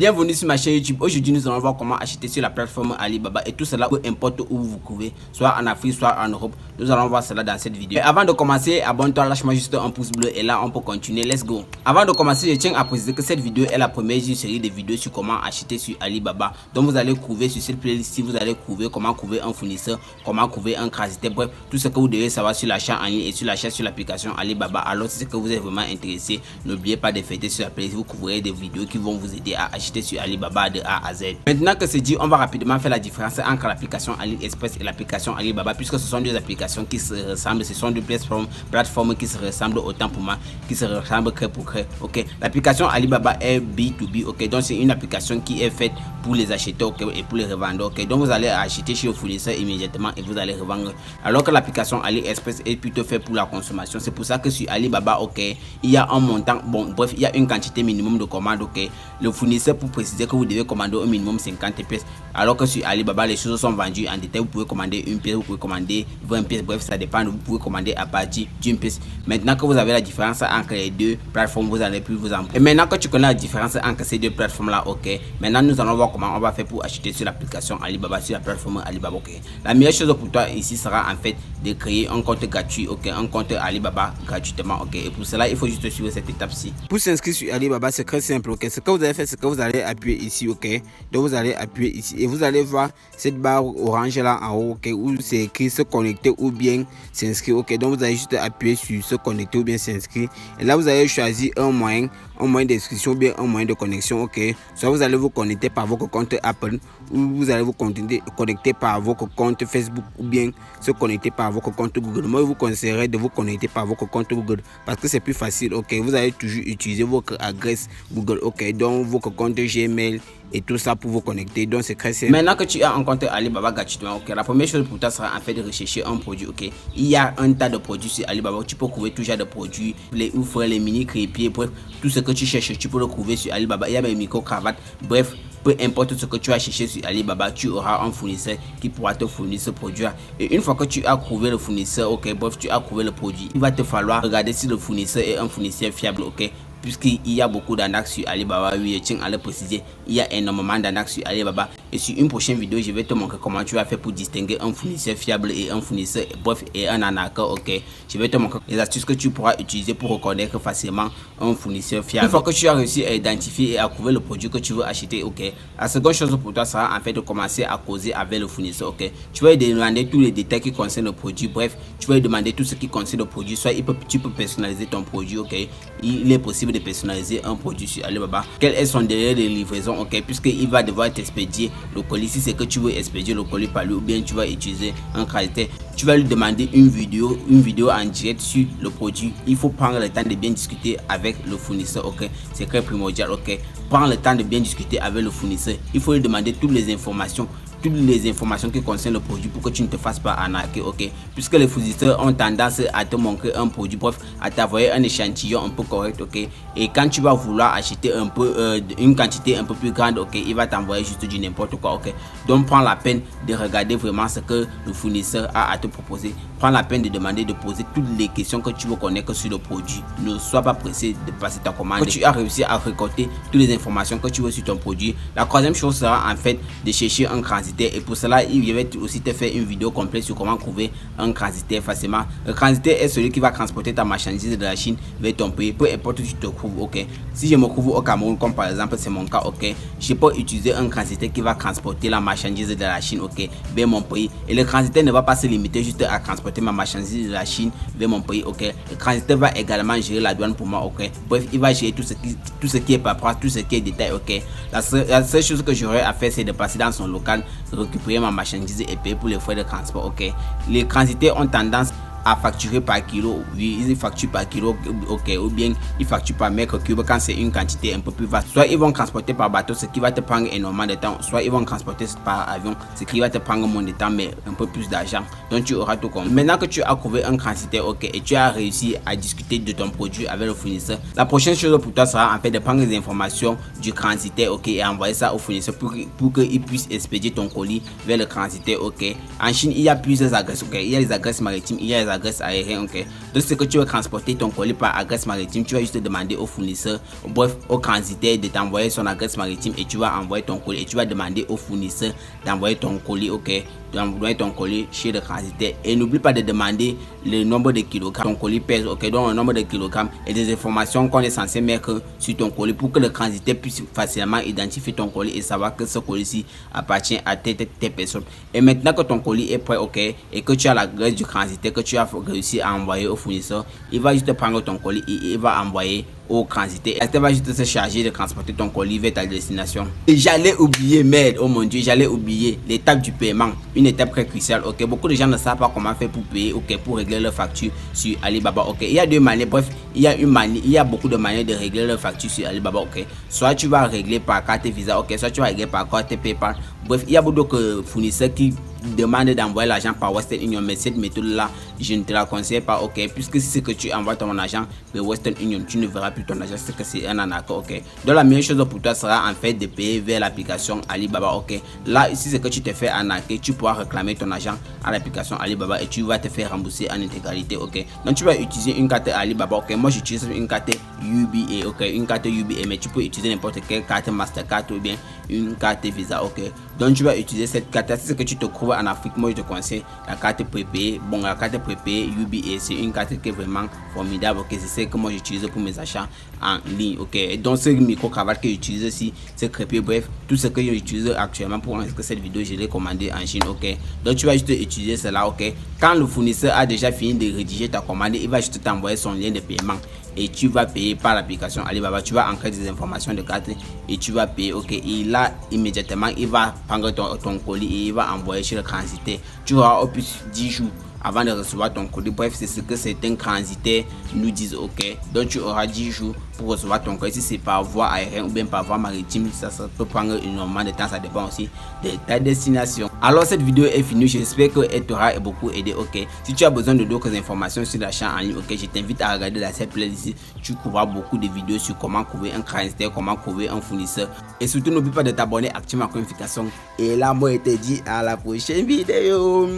Bienvenue sur ma chaîne YouTube. Aujourd'hui, nous allons voir comment acheter sur la plateforme Alibaba et tout cela peu importe où vous trouvez, soit en Afrique, soit en Europe. Nous allons voir cela dans cette vidéo. Mais avant de commencer, abonne-toi, lâche-moi juste un pouce bleu et là on peut continuer. Let's go. Avant de commencer, je tiens à préciser que cette vidéo est la première d'une série de vidéos sur comment acheter sur Alibaba. Donc vous allez trouver sur cette playlist, si vous allez trouver comment trouver un fournisseur, comment trouver un crasité, bref, tout ce que vous devez savoir sur l'achat en ligne et sur l'achat sur l'application Alibaba. Alors si c'est que vous êtes vraiment intéressé, n'oubliez pas de fêter sur la playlist. Vous trouverez des vidéos qui vont vous aider à acheter sur Alibaba de A à Z. Maintenant que c'est dit, on va rapidement faire la différence entre l'application AliExpress et l'application Alibaba, puisque ce sont deux applications qui se ressemblent, ce sont deux plateformes qui se ressemblent autant pour moi, qui se ressemblent crée pour crée. Ok, l'application Alibaba est B2B. Ok, donc c'est une application qui est faite pour les acheteurs, ok, et pour les revendeurs. Ok, donc vous allez acheter chez le fournisseur immédiatement et vous allez revendre. Alors que l'application AliExpress est plutôt faite pour la consommation. C'est pour ça que sur Alibaba, ok, il y a un montant, bon, bref, il y a une quantité minimum de commandes. Ok, le fournisseur, pour préciser que vous devez commander au minimum 50 pièces, alors que sur Alibaba les choses sont vendues en détail. Vous pouvez commander une pièce, vous pouvez commander 20 pièces, bref ça dépend. Vous pouvez commander à partir d'une pièce. Maintenant que vous avez la différence entre les deux plateformes, vous allez plus vous en. Et maintenant que tu connais la différence entre ces deux plateformes là, ok, maintenant nous allons voir comment on va faire pour acheter sur l'application Alibaba, sur la plateforme Alibaba. Ok, la meilleure chose pour toi ici sera en fait de créer un compte gratuit, ok, un compte Alibaba gratuitement. Ok, et pour cela il faut juste suivre cette étape-ci. Pour s'inscrire sur Alibaba, c'est très simple. Ok, ce que vous allez faire, c'est que vous allez appuyer ici. Ok, donc vous allez appuyer ici et vous allez voir cette barre orange là en haut, ok, où c'est écrit se connecter ou bien s'inscrire. Ok, donc vous allez juste appuyer sur se connecter ou bien s'inscrire et là vous allez choisir un moyen d'inscription ou bien un moyen de connexion. Ok, soit vous allez vous connecter par votre compte Apple ou vous allez vous connecter par votre compte Facebook ou bien se connecter par votre compte Google. Moi je vous conseillerais de vous connecter par votre compte Google parce que c'est plus facile. Ok, vous allez toujours utiliser votre adresse Google. Ok, donc votre compte Gmail et tout ça pour vous connecter. Donc c'est très simple. Maintenant que tu as un compte Alibaba gratuitement, ok, la première chose pour toi sera en fait de rechercher un produit. Ok, il y a un tas de produits sur Alibaba. Tu peux trouver tout genre de produits, les ouvres, les mini crépiers, bref, tout ce que tu cherches, tu peux le trouver sur Alibaba. Il y a des micro cravates, bref. Peu importe ce que tu as cherché sur Alibaba, tu auras un fournisseur qui pourra te fournir ce produit. Et une fois que tu as trouvé le fournisseur, ok, bref, tu as trouvé le produit, il va te falloir regarder si le fournisseur est un fournisseur fiable, ok. Puisqu'il y a beaucoup d'arnaques sur Alibaba, oui, je tiens à le préciser, il y a énormément d'arnaques sur Alibaba. Et sur une prochaine vidéo, je vais te montrer comment tu vas faire pour distinguer un fournisseur fiable et un fournisseur, bref, et un arnaqueur. Ok, je vais te montrer les astuces que tu pourras utiliser pour reconnaître facilement un fournisseur fiable. Une fois que tu as réussi à identifier et à trouver le produit que tu veux acheter, ok, la seconde chose pour toi sera en fait de commencer à causer avec le fournisseur. Ok, tu vas lui demander tous les détails qui concernent le produit, bref, tu vas lui demander tout ce qui concerne le produit. Soit tu peux personnaliser ton produit. Ok, il est possible de personnaliser un produit sur Alibaba. Quel est son délai de livraison? Ok, puisqu'il va devoir t'expédier le colis. Si c'est que tu veux expédier le colis par lui ou bien tu vas utiliser un crasité, tu vas lui demander une vidéo en direct sur le produit. Il faut prendre le temps de bien discuter avec le fournisseur. Ok, c'est très primordial. Ok, prends le temps de bien discuter avec le fournisseur. Il faut lui demander toutes les informations qui concernent le produit pour que tu ne te fasses pas arnaquer. Ok, puisque les fournisseurs ont tendance à te montrer un produit, bref, à t'envoyer un échantillon un peu correct. Ok, et quand tu vas vouloir acheter un peu une quantité un peu plus grande, ok, il va t'envoyer juste du n'importe quoi. Ok, donc prends la peine de regarder vraiment ce que le fournisseur a à te proposer. Prends la peine de demander, de poser toutes les questions que tu veux connaître sur le produit. Ne sois pas pressé de passer ta commande. Quand tu as réussi à récolter toutes les informations que tu veux sur ton produit, la troisième chose sera en fait de chercher un transitaire. Et pour cela, je vais aussi te faire une vidéo complète sur comment trouver un transitaire facilement. Le transitaire est celui qui va transporter ta marchandise de la Chine vers ton pays, peu importe où tu te trouves. Ok, si je me trouve au Cameroun, comme par exemple c'est mon cas, ok, je peux utiliser un transitaire qui va transporter la marchandise de la Chine, ok, vers mon pays. Et le transitaire ne va pas se limiter juste à transporter ma marchandise de la Chine vers mon pays. Ok, le transitaire va également gérer la douane pour moi. Ok, bref, il va gérer tout ce qui est paperasse, tout ce qui est détail. Ok, la seule chose que j'aurai à faire, c'est de passer dans son local, récupérer ma marchandise et payer pour les frais de transport. Ok, les transitaires ont tendance à facturer par kilo. Oui, ils facturent par kilo, ok, ou bien ils facturent par mètre cube quand c'est une quantité un peu plus vaste. Soit ils vont transporter par bateau, ce qui va te prendre énormément de temps, soit ils vont transporter par avion, ce qui va te prendre moins de temps mais un peu plus d'argent. Donc tu auras tout compris. Maintenant que tu as trouvé un transitaire, ok, et tu as réussi à discuter de ton produit avec le fournisseur, la prochaine chose pour toi sera en fait de prendre les informations du transitaire, ok, et envoyer ça au fournisseur pour qu'il puisse expédier ton colis vers le transitaire. Ok, en Chine il y a plusieurs adresses. Ok, il y a les adresses maritimes, il y a les adresses aériennes, ok. Donc c'est que tu veux transporter ton colis par adresse maritime, tu vas juste demander au fournisseur, bref au transitaire de t'envoyer son adresse maritime et tu vas envoyer ton colis et tu vas demander au fournisseur d'envoyer ton colis, ok, d'envoyer ton colis chez le transitaire. Et n'oublie pas de demander le nombre de kilogrammes ton colis pèse, ok, donc le nombre de kilogrammes et des informations qu'on est censé mettre sur ton colis pour que le transitaire puisse facilement identifier ton colis et savoir que ce colis-ci appartient à telle personne. Et maintenant que ton colis est prêt, ok, et que tu as l'adresse du transitaire que tu as réussi à envoyer au fournisseur, il va juste prendre ton colis et il va envoyer au transitaire. Elle va juste se charger de transporter ton colis vers ta destination. Et j'allais oublier, merde, oh mon dieu, j'allais oublier l'étape du paiement, une étape très cruciale, ok. Beaucoup de gens ne savent pas comment faire pour payer, ok, pour régler leur facture sur Alibaba, ok. Il y a deux manières, bref, il y a beaucoup de manières de régler leur facture sur Alibaba, ok. Soit tu vas régler par carte Visa, ok, soit tu vas régler par carte PayPal. Bref, il y a beaucoup de fournisseurs qui demandent d'envoyer l'argent par Western Union, mais cette méthode là je ne te la conseille pas, ok, puisque si c'est que tu envoies ton argent de Western Union, tu ne verras plus ton argent, c'est que c'est un arnaque, ok. Donc la meilleure chose pour toi sera en fait de payer vers l'application Alibaba, ok. Là ici c'est que tu te fais arnaquer, tu pourras réclamer ton argent à l'application Alibaba et tu vas te faire rembourser en intégralité, ok. Donc tu vas utiliser une carte Alibaba, ok. Moi j'utilise une carte UBA, ok, une carte UBA, mais tu peux utiliser n'importe quelle carte Mastercard ou bien une carte Visa, ok. Donc tu vas utiliser cette carte. Si c'est que tu te trouves en Afrique, moi je te conseille la carte prépayée. Bon, la carte prépayée UBA, c'est une carte qui est vraiment formidable, ok. C'est celle que moi j'utilise pour mes achats en ligne, ok. Et donc ce micro-cravate que j'utilise aussi, c'est crépé, bref, tout ce que j'utilise actuellement pour enregistrer cette vidéo, je l'ai commandé en Chine, ok. Donc tu vas juste utiliser cela, ok. Quand le fournisseur a déjà fini de rédiger ta commande, il va juste t'envoyer son lien de paiement et tu vas payer par l'application Alibaba. Tu vas entrer des informations de carte et tu vas payer, ok. Et là immédiatement il va prendre ton colis et il va envoyer chez le transitaire. Tu auras au plus 10 jours avant de recevoir ton colis. Bref, c'est ce que certains transitaires nous disent, ok. Donc tu auras 10 jours pour recevoir ton colis. Si c'est par voie aérienne ou bien par voie maritime, ça peut prendre énormément de temps, ça dépend aussi de ta destination. Alors cette vidéo est finie, j'espère qu'elle t'aura beaucoup aidé, ok. Si tu as besoin de d'autres informations sur l'achat en ligne, ok, je t'invite à regarder la cette playlist ici. Tu trouveras beaucoup de vidéos sur comment trouver un transitaire, comment trouver un fournisseur, et surtout n'oublie pas de t'abonner, activer la notification. Et là moi je te dis à la prochaine vidéo.